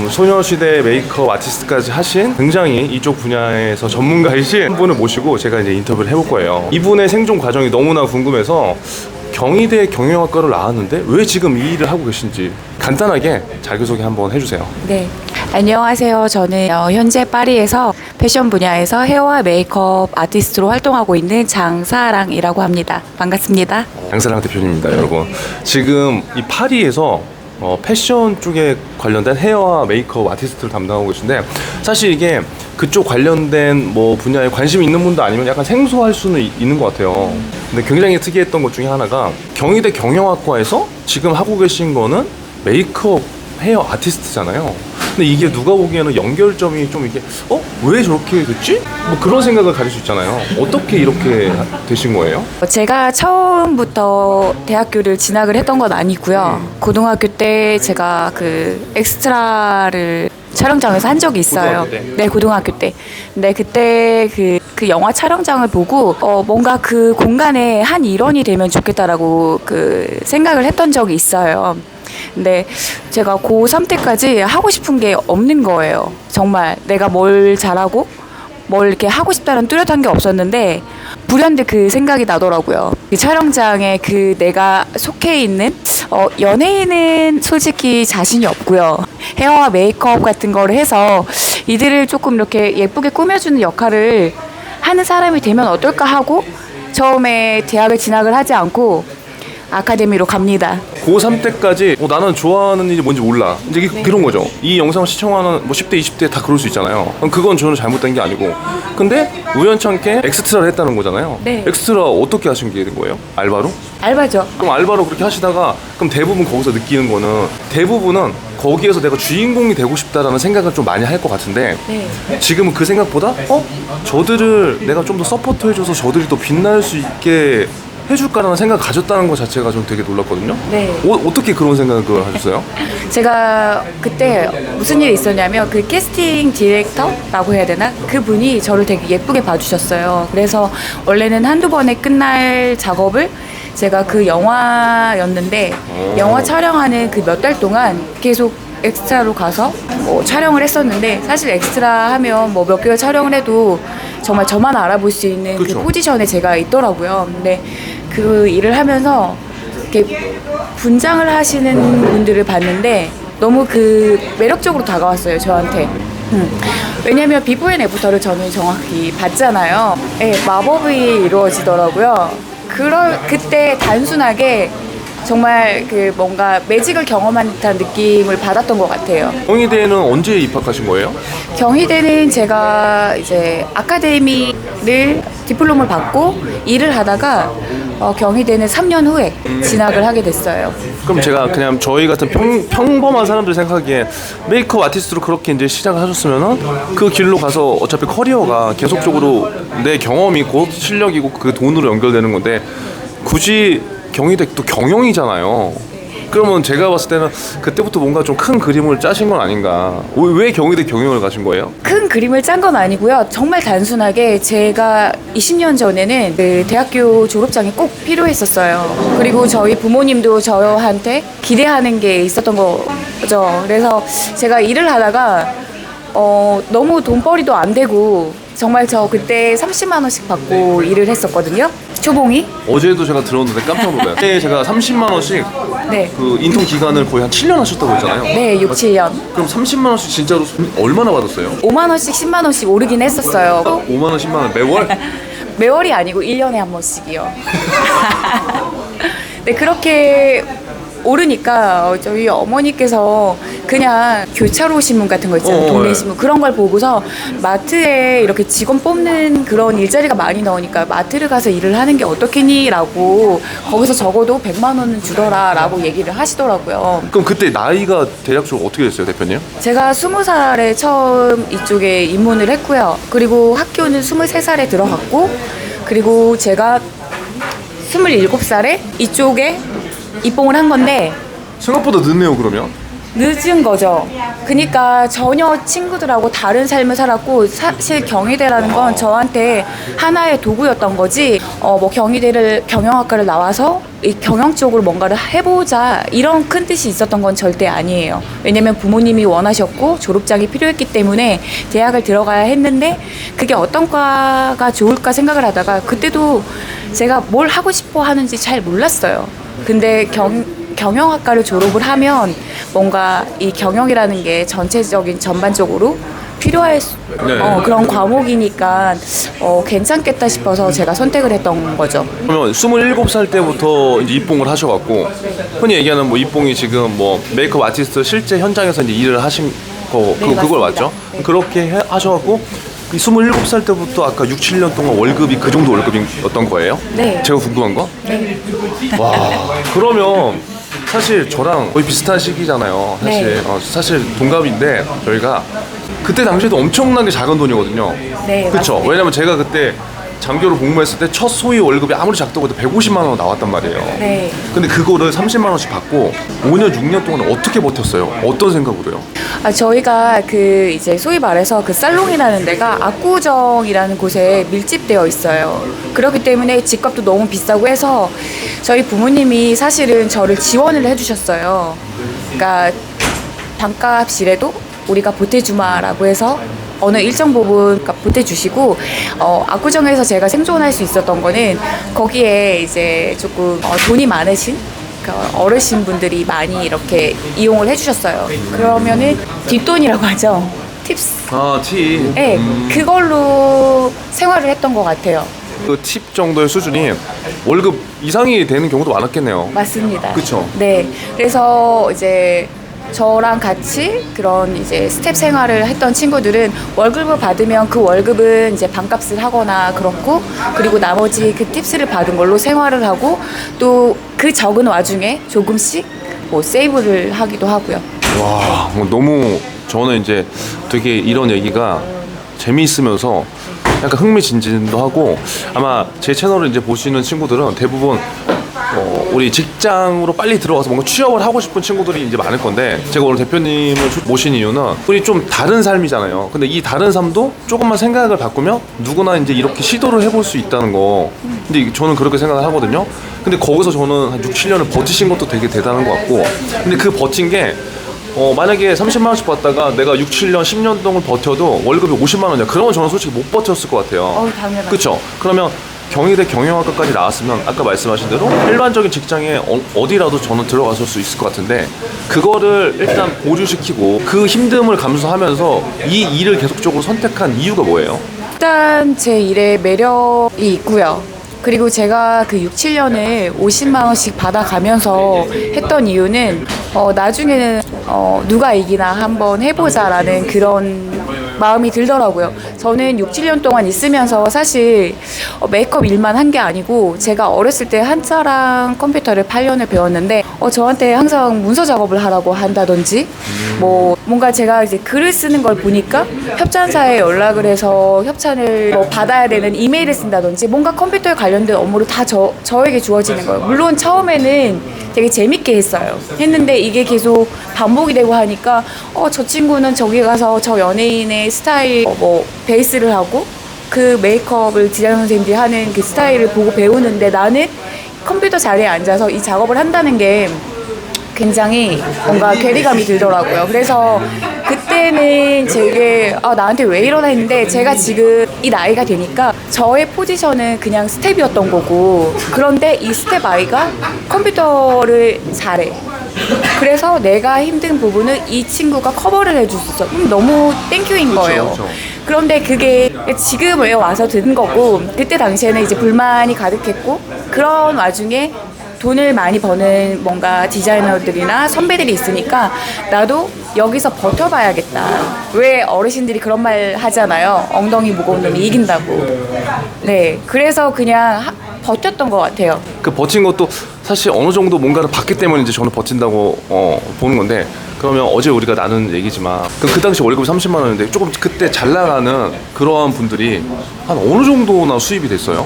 소녀시대 메이크업 아티스트까지 하신 굉장히 이쪽 분야에서 전문가이신 한 분을 모시고 제가 이제 인터뷰를 해볼 거예요. 이분의 생존 과정이 너무나 궁금해서 경희대 경영학과를 나왔는데 왜 지금 이 일을 하고 계신지 간단하게 자기소개 한번 해주세요. 네, 안녕하세요. 저는 현재 파리에서 패션 분야에서 헤어와 메이크업 아티스트로 활동하고 있는 장사랑이라고 합니다. 반갑습니다. 장사랑 대표님입니다, 여러분. 지금 이 파리에서 패션 쪽에 관련된 헤어와 메이크업 아티스트를 담당하고 계신데 사실 이게 그쪽 관련된 뭐 분야에 관심이 있는 분도 아니면 약간 생소할 수는 있는 것 같아요. 근데 굉장히 특이했던 것 중에 하나가 경희대 경영학과에서 지금 하고 계신 거는 메이크업 헤어 아티스트잖아요. 근데 이게 누가 보기에는 연결점이 좀 이게 왜 저렇게 됐지? 뭐 그런 생각을 가질 수 있잖아요. 어떻게 이렇게 되신 거예요? 제가 처음부터 대학교를 진학을 했던 건 아니고요. 고등학교 때 제가 그 엑스트라를 촬영장에서 한 적이 있어요. 고등학교 때? 네, 고등학교 때. 근데 그때 그 영화 촬영장을 보고 뭔가 그 공간에 한 일원이 되면 좋겠다라고 그 생각을 했던 적이 있어요. 근데 제가 고3 때까지 하고 싶은 게 없는 거예요. 정말 내가 뭘 잘하고 뭘 이렇게 하고 싶다는 뚜렷한 게 없었는데 불현듯 그 생각이 나더라고요. 그 촬영장에 그 내가 속해 있는 연예인은 솔직히 자신이 없고요. 헤어와 메이크업 같은 거를 해서 이들을 조금 이렇게 예쁘게 꾸며주는 역할을 하는 사람이 되면 어떨까 하고 처음에 대학을 진학을 하지 않고 아카데미로 갑니다. 고3 때까지 나는 좋아하는 일이 뭔지 몰라. 이제 그런 거죠. 이 영상을 시청하는 뭐 10대, 20대 다 그럴 수 있잖아요. 그건 저는 잘못된 게 아니고. 근데 우연찮게 엑스트라를 했다는 거잖아요. 네. 엑스트라 어떻게 하신 게 된 거예요? 알바로? 알바죠. 그럼 알바로 그렇게 하시다가 그럼 대부분 거기서 느끼는 거는 대부분은 거기에서 내가 주인공이 되고 싶다라는 생각을 좀 많이 할 것 같은데 네. 지금은 그 생각보다 저들을 내가 좀 더 서포트 해줘서 저들이 더 빛날 수 있게 해줄까라는 생각을 가졌다는 것 자체가 좀 되게 놀랐거든요. 네. 어떻게 그런 생각을 하셨어요? 제가 그때 무슨 일이 있었냐면 그 캐스팅 디렉터라고 해야 되나? 그분이 저를 되게 예쁘게 봐주셨어요. 그래서 원래는 한두 번에 끝날 작업을 제가 그 영화였는데 영화 촬영하는 그 몇 달 동안 계속 엑스트라로 가서 촬영을 했었는데 사실 엑스트라 하면 뭐 몇 개월 촬영을 해도 정말 저만 알아볼 수 있는 그쵸. 그 포지션에 제가 있더라고요. 근데 그 일을 하면서 이렇게 분장을 하시는 분들을 봤는데 너무 그 매력적으로 다가왔어요, 저한테. 왜냐면 비포 앤 애프터를 저는 정확히 봤잖아요. 네, 마법이 이루어지더라고요. 그때 단순하게 정말 그 뭔가 매직을 경험한 듯한 느낌을 받았던 것 같아요. 경희대는 언제 입학하신 거예요? 경희대는 제가 이제 아카데미를 디플롬을 받고 일을 하다가 경희대는 3년 후에 진학을 하게 됐어요. 그럼 제가 그냥 저희 같은 평범한 사람들 생각하기에 메이크업 아티스트로 그렇게 이제 시작을 하셨으면은 그 길로 가서 어차피 커리어가 계속적으로 내 경험이고 실력이고 그 돈으로 연결되는 건데 굳이 경희대 또 경영이잖아요. 그러면 제가 봤을 때는 그때부터 뭔가 좀 큰 그림을 짜신 건 아닌가. 왜 경희대 경영을 가신 거예요? 큰 그림을 짠 건 아니고요. 정말 단순하게 제가 20년 전에는 그 대학교 졸업장이 꼭 필요했었어요. 그리고 저희 부모님도 저한테 기대하는 게 있었던 거죠. 그래서 제가 일을 하다가 너무 돈벌이도 안 되고 정말 저 그때 30만 원씩 받고 일을 했었거든요. 초봉이. 어제도 제가 들었는데 깜짝 놀라요. 그때 제가 30만 원씩 네. 그 인턴 기간을 거의 한 7년 하셨다고 했잖아요. 네, 6, 7년. 그럼 30만 원씩 진짜로 얼마나 받았어요? 5만 원씩, 10만 원씩 오르긴 했었어요. 5만 원, 10만 원 매월? 매월이 아니고 1년에 한 번씩이요. 네, 그렇게 오르니까 저희 어머니께서 그냥 교차로 신문 같은 거 있잖아요. 동네 신문 그런 걸 보고서 마트에 이렇게 직원 뽑는 그런 일자리가 많이 나오니까 마트를 가서 일을 하는 게 어떻겠니? 라고 거기서 적어도 100만 원은 주더라 라고 얘기를 하시더라고요. 그럼 그때 나이가 대략적으로 어떻게 됐어요, 대표님? 제가 20살에 처음 이쪽에 입문을 했고요. 그리고 학교는 23살에 들어갔고 그리고 제가 27살에 이쪽에 입봉을 한 건데 생각보다 늦네요, 그러면. 늦은 거죠. 그러니까 전혀 친구들하고 다른 삶을 살았고, 사실 경희대라는 건 저한테 하나의 도구였던 거지, 뭐 경영학과를 나와서 이 경영 쪽으로 뭔가를 해보자 이런 큰 뜻이 있었던 건 절대 아니에요. 왜냐면 부모님이 원하셨고 졸업장이 필요했기 때문에 대학을 들어가야 했는데, 그게 어떤 과가 좋을까 생각을 하다가 그때도 제가 뭘 하고 싶어 하는지 잘 몰랐어요. 근데 경영학과를 졸업을 하면 뭔가 이 경영이라는 게 전체적인 전반적으로 필요할 그런 과목이니까 괜찮겠다 싶어서 제가 선택을 했던 거죠. 그러면 27살 때부터 이제 입봉을 하셔갖고, 흔히 얘기하는 뭐 입봉이 지금 뭐 메이크업 아티스트 실제 현장에서 이제 일을 하신 거, 네, 그걸 맞습니다. 맞죠? 네. 그렇게 하셔갖고 이 27살 때부터 아까 6, 7년 동안 월급이 그 정도 월급이었던 거예요? 네. 제가 궁금한 거? 네. 와, 그러면 사실 저랑 거의 비슷한 시기잖아요. 사실 네. 사실 동갑인데 저희가 그때 당시에도 엄청나게 작은 돈이거든요. 네, 그렇죠. 맞습니다. 왜냐면 제가 그때 장교로 복무했을 때 첫 소위 월급이 아무리 작다고 해도 150만 원 나왔단 말이에요. 네. 근데 그거를 30만 원씩 받고 5년, 6년 동안 어떻게 버텼어요? 어떤 생각으로요? 저희가 그 이제 소위 말해서 그 살롱이라는 데가 압구정이라는 곳에 밀집되어 있어요. 그렇기 때문에 집값도 너무 비싸고 해서 저희 부모님이 사실은 저를 지원을 해주셨어요. 그러니까 반값이라도 우리가 보태주마라고 해서 어느 일정 부분 보태주시고, 압구정에서 제가 생존할 수 있었던 거는 거기에 이제 조금 돈이 많으신 어르신 분들이 많이 이렇게 이용을 해주셨어요. 그러면은 뒷돈이라고 하죠. 팁스. 아, 팁. 네, 그걸로 생활을 했던 것 같아요. 그 팁 정도의 수준이 월급 이상이 되는 경우도 많았겠네요. 맞습니다. 그쵸. 네, 그래서 이제 저랑 같이 그런 이제 스텝 생활을 했던 친구들은 월급을 받으면 그 월급은 이제 반값을 하거나 그렇고, 그리고 나머지 그 팁스를 받은 걸로 생활을 하고, 또 그 적은 와중에 조금씩 뭐 세이브를 하기도 하고요. 와, 뭐 너무 저는 이제 되게 이런 얘기가 재미있으면서 약간 흥미진진도 하고, 아마 제 채널을 이제 보시는 친구들은 대부분 우리 직장으로 빨리 들어가서 뭔가 취업을 하고 싶은 친구들이 이제 많을 건데, 제가 오늘 대표님을 모신 이유는 우리 좀 다른 삶이잖아요. 근데 이 다른 삶도 조금만 생각을 바꾸면 누구나 이제 이렇게 시도를 해볼 수 있다는 거. 근데 저는 그렇게 생각을 하거든요. 근데 거기서 저는 한 6, 7년을 버티신 것도 되게 대단한 것 같고, 근데 그 버틴 게 만약에 30만 원씩 받다가 내가 6, 7년, 10년 동안 버텨도 월급이 50만 원이야. 그러면 저는 솔직히 못 버텼을 것 같아요. 당연하죠. 그렇죠. 그러면 경희대 경영학과까지 나왔으면 아까 말씀하신 대로 일반적인 직장에 어디라도 저는 들어갔을 수 있을 것 같은데, 그거를 일단 보류시키고 그 힘듦을 감수하면서 이 일을 계속적으로 선택한 이유가 뭐예요? 일단 제 일에 매력이 있고요. 그리고 제가 그 6, 7년을 50만 원씩 받아가면서 했던 이유는 나중에는 누가 이기나 한번 해보자라는 그런 마음이 들더라고요. 저는 6, 7년 동안 있으면서 사실 메이크업 일만 한 게 아니고, 제가 어렸을 때 한자랑 컴퓨터를 8년을 배웠는데 저한테 항상 문서 작업을 하라고 한다든지, 뭐 뭔가 제가 이제 글을 쓰는 걸 보니까 협찬사에 연락을 해서 협찬을 뭐 받아야 되는 이메일을 쓴다든지, 뭔가 컴퓨터에 관련된 업무를 다 저에게 주어지는 거예요. 물론 처음에는 되게 재밌게 했는데 이게 계속 반복이 되고 하니까 저 친구는 저기 가서 저 연예인의 스타일 뭐 베이스를 하고 그 메이크업을 디자이너 선생님들이 하는 그 스타일을 보고 배우는데, 나는 컴퓨터 자리에 앉아서 이 작업을 한다는 게 굉장히 뭔가 괴리감이 들더라고요. 그래서 그때는 되게 나한테 왜 이러나 했는데, 제가 지금 이 나이가 되니까 저의 포지션은 그냥 스텝이었던 거고, 그런데 이 스텝 아이가 컴퓨터를 잘해. 그래서 내가 힘든 부분을 이 친구가 커버를 해줄 수 있어. 너무 땡큐인 거예요. 그쵸. 그런데 그게 지금에 와서 든 거고, 그때 당시에는 이제 불만이 가득했고, 그런 와중에 돈을 많이 버는 뭔가 디자이너들이나 선배들이 있으니까 나도 여기서 버텨봐야겠다. 왜 어르신들이 그런 말 하잖아요. 엉덩이 무거운 놈이 이긴다고. 네, 그래서 그냥 버텼던 것 같아요. 그 버틴 것도 사실 어느 정도 뭔가를 받기 때문에 이제 저는 버틴다고 보는 건데, 그러면 어제 우리가 나눈 얘기지만 그 당시 월급이 30만 원인데 조금 그때 잘 나가는 그러한 분들이 한 어느 정도나 수입이 됐어요?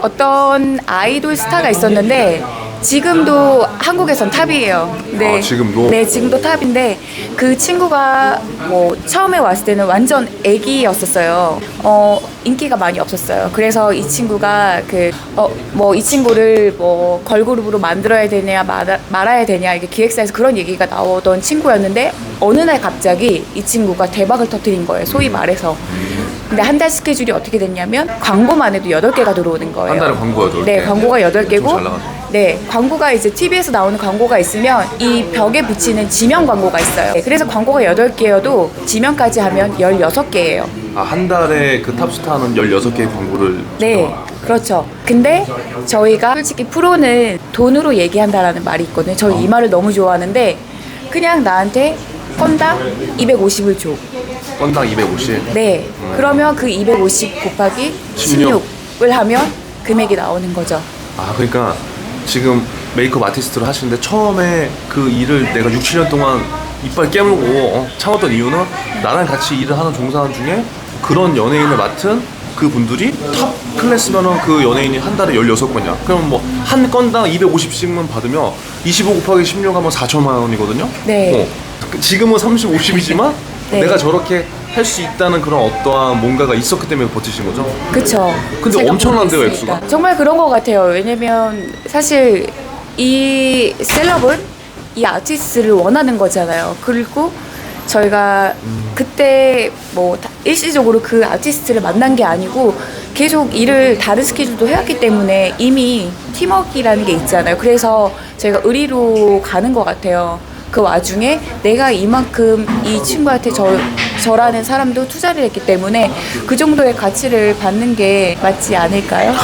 어떤 아이돌 스타가 있었는데 지금도 한국에선 탑이에요. 네. 아, 지금도? 네, 지금도 탑인데 그 친구가 뭐 처음에 왔을 때는 완전 애기였었어요. 인기가 많이 없었어요. 그래서 이 친구가 이 친구를 뭐 걸그룹으로 만들어야 되냐 말아야 되냐 이게 기획사에서 그런 얘기가 나오던 친구였는데 어느 날 갑자기 이 친구가 대박을 터뜨린 거예요. 소위 말해서. 근데 한 달 스케줄이 어떻게 됐냐면 광고만 해도 8개가 들어오는 거예요. 한 달에 광고가 8개? 네, 광고가 좀 잘 8개고 나가네. 네, 광고가 이제 TV에서 나오는 광고가 있으면 이 벽에 붙이는 지명 광고가 있어요. 네, 그래서 광고가 8개여도 지명까지 하면 16개예요. 아, 한 달에 그 탑스타는 16개의 광고를 네, 그렇죠. 근데 저희가 솔직히 프로는 돈으로 얘기한다라는 말이 있거든요. 저는 이 말을 너무 좋아하는데 그냥 나한테 건당 250을 줘. 건당 250. 네, 그러면 그 250 곱하기 16을 하면 금액이 나오는 거죠. 아, 그러니까 지금 메이크업 아티스트를 하시는데 처음에 그 일을 내가 6, 7년 동안 이빨 깨물고 참았던 이유는 나랑 같이 일을 하는 종사원 중에 그런 연예인을 맡은 그 분들이 탑 클래스면은 그 연예인이 한 달에 16건이야. 그럼 뭐 한 건당 250씩만 받으면 25 곱하기 16 하면 4천만 원이거든요. 네. 지금은 30, 50이지만 네. 내가 저렇게 할 수 있다는 그런 어떠한 뭔가가 있었기 때문에 버티신 거죠? 그쵸. 근데 제가 엄청난데요, 보고 있으니까. 액수가? 정말 그런 것 같아요. 왜냐면 사실 이 셀럽은 이 아티스트를 원하는 거잖아요. 그리고 저희가 그때 뭐 일시적으로 그 아티스트를 만난 게 아니고 계속 일을 다른 스케줄도 해왔기 때문에 이미 팀워크라는 게 있잖아요. 그래서 저희가 의리로 가는 것 같아요. 그 와중에 내가 이만큼 이 친구한테 저라는 사람도 투자를 했기 때문에 그 정도의 가치를 받는 게 맞지 않을까요?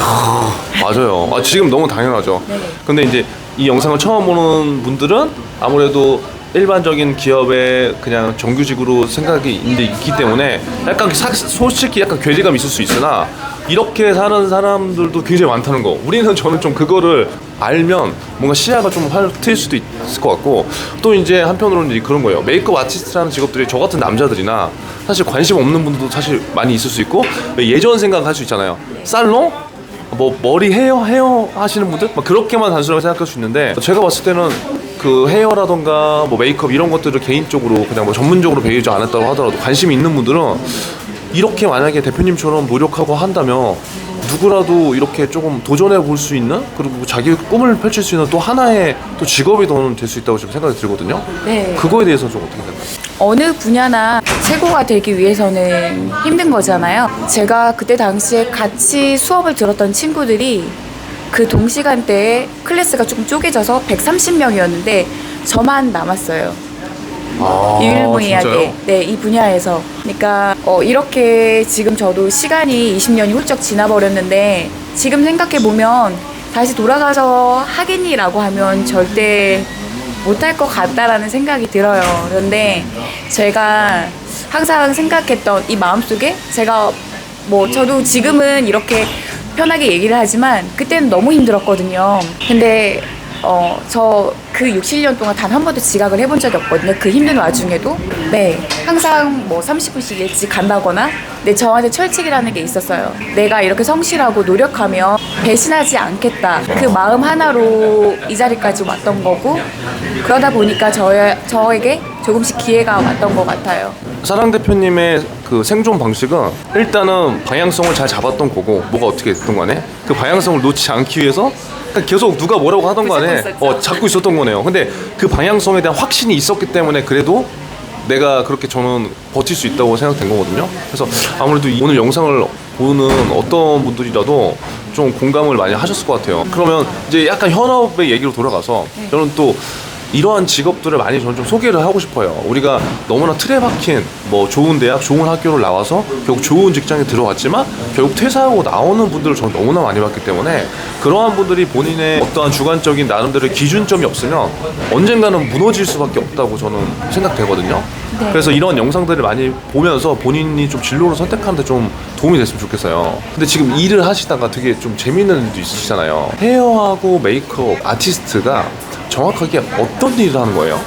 맞아요. 아, 지금 너무 당연하죠. 네. 근데 이제 이 영상을 처음 보는 분들은 아무래도 일반적인 기업에 그냥 정규직으로 생각이 있기 때문에 약간 솔직히 약간 괴리감이 있을 수 있으나 이렇게 사는 사람들도 굉장히 많다는 거. 저는 좀 그거를 알면 뭔가 시야가 좀 트일 수도 있을 것 같고, 또 이제 한편으로는 이제 그런 거예요. 메이크업 아티스트라는 직업들이 저 같은 남자들이나 사실 관심 없는 분들도 사실 많이 있을 수 있고, 예전 생각할 수 있잖아요. 살롱? 뭐 머리 헤어 하시는 분들? 막 그렇게만 단순하게 생각할 수 있는데, 제가 봤을 때는 그 헤어라던가 뭐 메이크업 이런 것들을 개인적으로 그냥 뭐 전문적으로 배우지 않았다고 하더라도 관심이 있는 분들은 이렇게 만약에 대표님처럼 노력하고 한다면 누구라도 이렇게 조금 도전해 볼 수 있는, 그리고 자기 꿈을 펼칠 수 있는 또 하나의 또 직업이 될 수 있다고 지금 생각이 들거든요. 네. 그거에 대해서 좀 어떻게 생각해요? 어느 분야나 최고가 되기 위해서는 힘든 거잖아요. 제가 그때 당시에 같이 수업을 들었던 친구들이 그 동시간대에 클래스가 조금 쪼개져서 130명이었는데 저만 남았어요. 아, 유일무이하게. 진짜요? 네, 이 분야에서. 그러니까 이렇게 지금 저도 시간이 20년이 훌쩍 지나버렸는데 지금 생각해보면 다시 돌아가서 하겠니라고 하면 절대 못할 것 같다라는 생각이 들어요. 그런데 제가 항상 생각했던 이 마음속에 제가 저도 지금은 이렇게 편하게 얘기를 하지만 그때는 너무 힘들었거든요. 근데 저 그 6, 7년 동안 단 한 번도 지각을 해본 적이 없거든요. 그 힘든 와중에도. 네. 항상 30분씩 일찍 간다거나 저한테 철칙이라는 게 있었어요. 내가 이렇게 성실하고 노력하면 배신하지 않겠다. 그 마음 하나로 이 자리까지 왔던 거고, 그러다 보니까 저에게 조금씩 기회가 왔던 것 같아요. 사랑 대표님의 그 생존 방식은 일단은 방향성을 잘 잡았던 거고, 뭐가 어떻게 됐든 간에 그 방향성을 놓지 않기 위해서 계속 누가 뭐라고 하던 간에 잡고 있었던 거네요. 근데 그 방향성에 대한 확신이 있었기 때문에 그래도 내가 그렇게 저는 버틸 수 있다고 생각된 거거든요. 그래서 아무래도 오늘 영상을 보는 어떤 분들이라도 좀 공감을 많이 하셨을 것 같아요. 그러면 이제 약간 현업의 얘기로 돌아가서 저는 또 이러한 직업들을 많이 저는 좀 소개를 하고 싶어요. 우리가 너무나 틀에 박힌 좋은 대학, 좋은 학교를 나와서 결국 좋은 직장에 들어갔지만 결국 퇴사하고 나오는 분들을 저는 너무나 많이 봤기 때문에 그러한 분들이 본인의 어떠한 주관적인 나름대로의 기준점이 없으면 언젠가는 무너질 수밖에 없다고 저는 생각되거든요. 네. 그래서 이런 영상들을 많이 보면서 본인이 좀 진로를 선택하는데 좀 도움이 됐으면 좋겠어요. 근데 지금 일을 하시다가 되게 좀 재밌는 일도 있으시잖아요. 헤어하고 메이크업 아티스트가 정확하게 어떤 일을 하는 거예요?